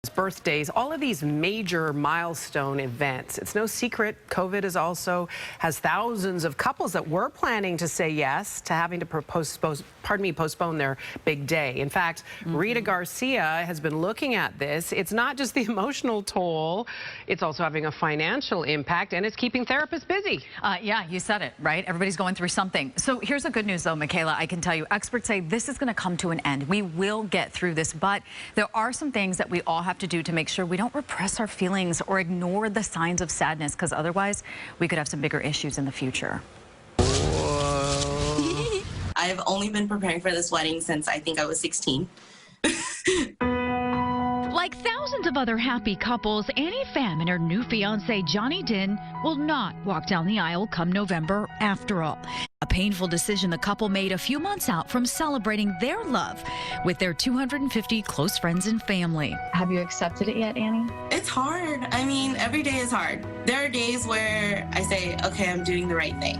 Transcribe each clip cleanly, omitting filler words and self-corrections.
Birthdays, all of these major milestone events. It's no secret COVID has thousands of couples that were planning to say yes to having to postpone their big day. In fact, Rita Garcia has been looking at this. It's not just the emotional toll, it's also having a financial impact, and it's keeping therapists busy. Yeah, you said it, right? Everybody's going through something. So here's the good news, though, Michaela. I can tell you, experts say this is going to come to an end. We will get through this, but there are some things that we all have to do to make sure we don't repress our feelings or ignore the signs of sadness, because otherwise we could have some bigger issues in the future. I've only been preparing for this wedding since I think I was 16. Like thousands of other happy couples, Annie Pham and her new fiancé Johnny Din will not walk down the aisle come November after all. A painful decision the couple made a few months out from celebrating their love with their 250 close friends and family. Have you accepted it yet, Annie? It's hard. I mean, every day is hard. There are days where I say, okay, I'm doing the right thing.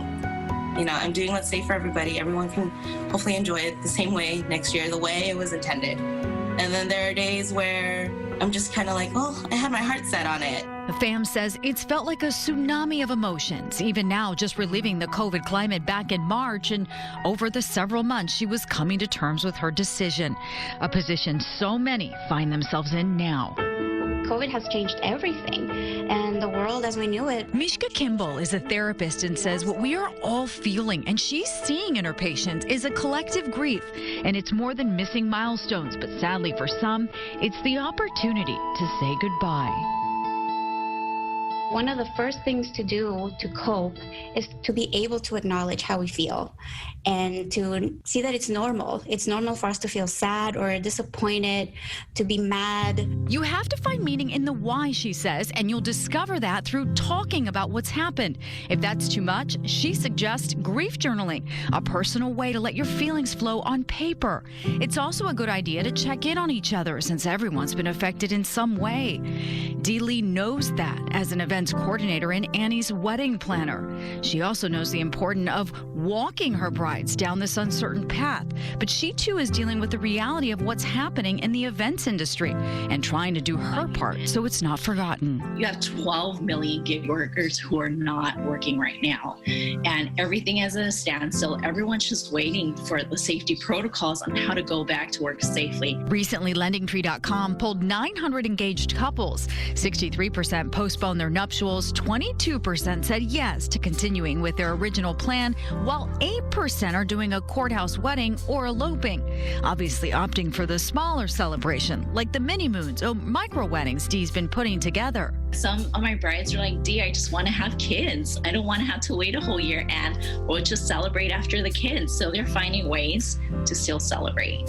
You know, I'm doing what's safe for everybody. Everyone can hopefully enjoy it the same way next year, the way it was intended. And then there are days where I'm just kind of like, well, I had my heart set on it. The Pham says it's felt like a tsunami of emotions, even now just reliving the COVID climate back in March, and over the several months she was coming to terms with her decision, a position so many find themselves in now. COVID has changed everything, and the world as we knew it. Mishka Kimball is a therapist and says what we are all feeling and she's seeing in her patients is a collective grief, and it's more than missing milestones, but sadly for some, it's the opportunity to say goodbye. One of the first things to do to cope is to be able to acknowledge how we feel and to see that it's normal. It's normal for us to feel sad or disappointed, to be mad. You have to find meaning in the why, she says, and you'll discover that through talking about what's happened. If that's too much, she suggests grief journaling, a personal way to let your feelings flow on paper. It's also a good idea to check in on each other since everyone's been affected in some way. Dee Lee knows that as an events coordinator and Annie's wedding planner. She also knows the importance of walking her brides down this uncertain path, but she too is dealing with the reality of what's happening in the events industry and trying to do her part so it's not forgotten. You have 12 million gig workers who are not working right now, and everything is at a standstill. Everyone's just waiting for the safety protocols on how to go back to work safely. Recently, LendingTree.com polled 900 engaged couples. 63% postponed their nuptials, 22% said yes to continuing with their original plan, while 8% are doing a courthouse wedding or eloping, obviously opting for the smaller celebration, like the mini moons or micro weddings Dee's been putting together. Some of my brides are like, Dee, I just want to have kids. I don't want to have to wait a whole year, and we'll just celebrate after the kids. So they're finding ways to still celebrate.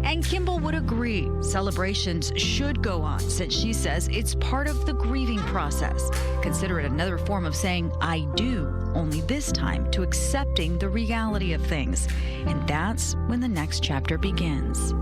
And Kimball would agree. Celebrations should go on, since she says it's part of the grieving process. Consider it another form of saying I do, only this time to accepting the reality of things. And that's when the next chapter begins.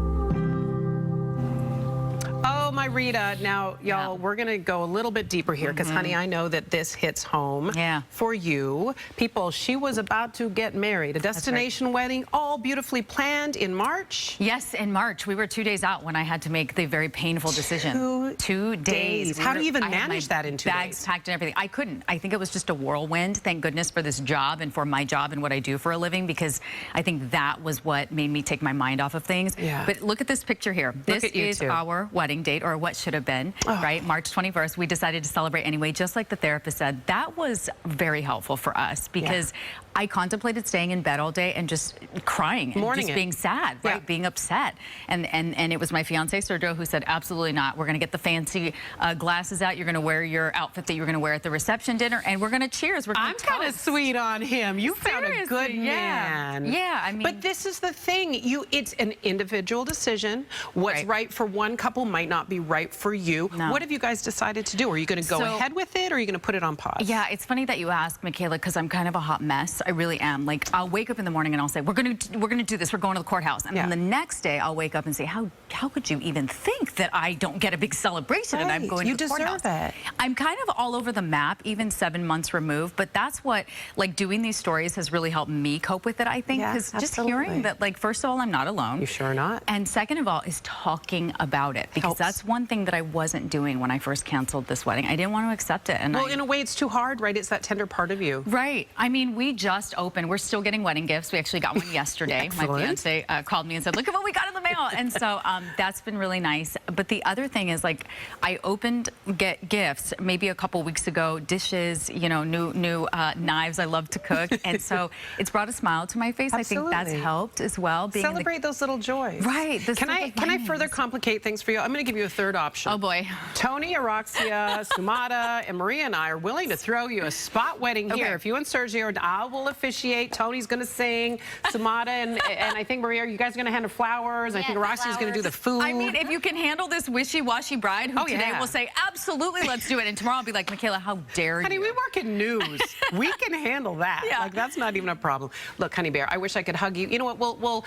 Oh, my Rita. Now, y'all, we're going to go a little bit deeper here because, honey, I know that this hits home for you. People, she was about to get married. A destination wedding, all beautifully planned in March. Yes, in March. We were 2 days out when I had to make the very painful decision. 2 days. How do you even manage that in 2 days? Bags packed and everything. I couldn't. I think it was just a whirlwind. Thank goodness for this job and for my job and what I do for a living, because I think that was what made me take my mind off of things. But look at this picture here. This is our wedding date, or what should have been, right? March 21st. We decided to celebrate anyway, just like the therapist said. That was very helpful for us because I contemplated staying in bed all day and just crying and just being sad, right? Being upset. And it was my fiance, Sergio, who said, absolutely not. We're going to get the fancy glasses out. You're going to wear your outfit that you're going to wear at the reception dinner, and we're going to cheers. I'm kind of sweet on him. You found a good man. Yeah, I mean. But this is the thing. It's an individual decision. What's right for one couple might not be right for you. What have you guys decided to do? Are you going to go ahead with it, or are you going to put it on pause? Yeah, it's funny that you ask, Michaela, because I'm kind of a hot mess. I really am. Like, I'll wake up in the morning and I'll say, we're gonna do this. We're going to the courthouse. And then the next day, I'll wake up and say, how could you even think that I don't get a big celebration and I'm going to the courthouse? You deserve it. I'm kind of all over the map, even 7 months removed. But that's what, like, doing these stories has really helped me cope with it, I think. Because just hearing that, like, first of all, I'm not alone. You sure are not. And second of all, is talking about it. Because that's one thing that I wasn't doing when I first canceled this wedding. I didn't want to accept it. And well, in a way, it's too hard, right? It's that tender part of you. Right. I mean, we just opened. We're still getting wedding gifts. We actually got one yesterday. My fiance called me and said, look at what we got in the mail. And so that's been really nice. But the other thing is, like, I opened gifts maybe a couple weeks ago, dishes, you know, new knives. I love to cook. And so it's brought a smile to my face. Absolutely. I think that's helped as well. Celebrate those little joys. Right. Can I further complicate things for you? I'm going to give you a third option. Oh, boy. Tony, Garcia, Sumata, and Maria and I are willing to throw you a spot wedding here. If you and Sergio, I will officiate. Tony's going to sing. Sumata and I think Maria, you guys are going to hand her flowers. I think Garcia's going to do the food. I mean, if you can handle this wishy-washy bride who today will say, absolutely, let's do it. And tomorrow I'll be like, Michaela, how dare you? Honey, we work in news. We can handle that. Like, that's not even a problem. Look, Honey Bear, I wish I could hug you. You know what? We'll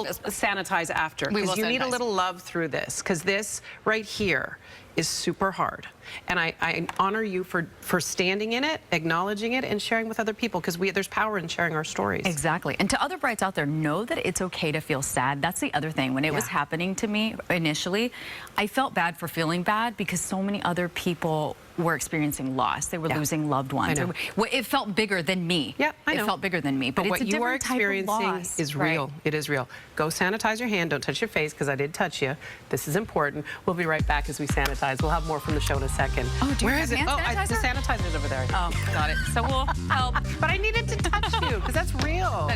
sanitize after. Because you need a little love through this. Because this right here is super hard. And I honor you for standing in it, acknowledging it, and sharing with other people, because there's power in sharing our stories. Exactly. And to other brides out there, know that it's okay to feel sad. That's the other thing. When it was happening to me initially, I felt bad for feeling bad because so many other people were experiencing loss. They were losing loved ones. It felt bigger than me. Yeah, I know. It felt bigger than me. But what it's a you are different type of experiencing loss. is real. It is real. Go sanitize your hand. Don't touch your face, because I did touch you. This is important. We'll be right back as we sanitize. We'll have more from the show in a second. Oh, do you have hand sanitizer? The sanitizer's over there. Oh, got it. So we'll help. But I needed to touch you, because that's real.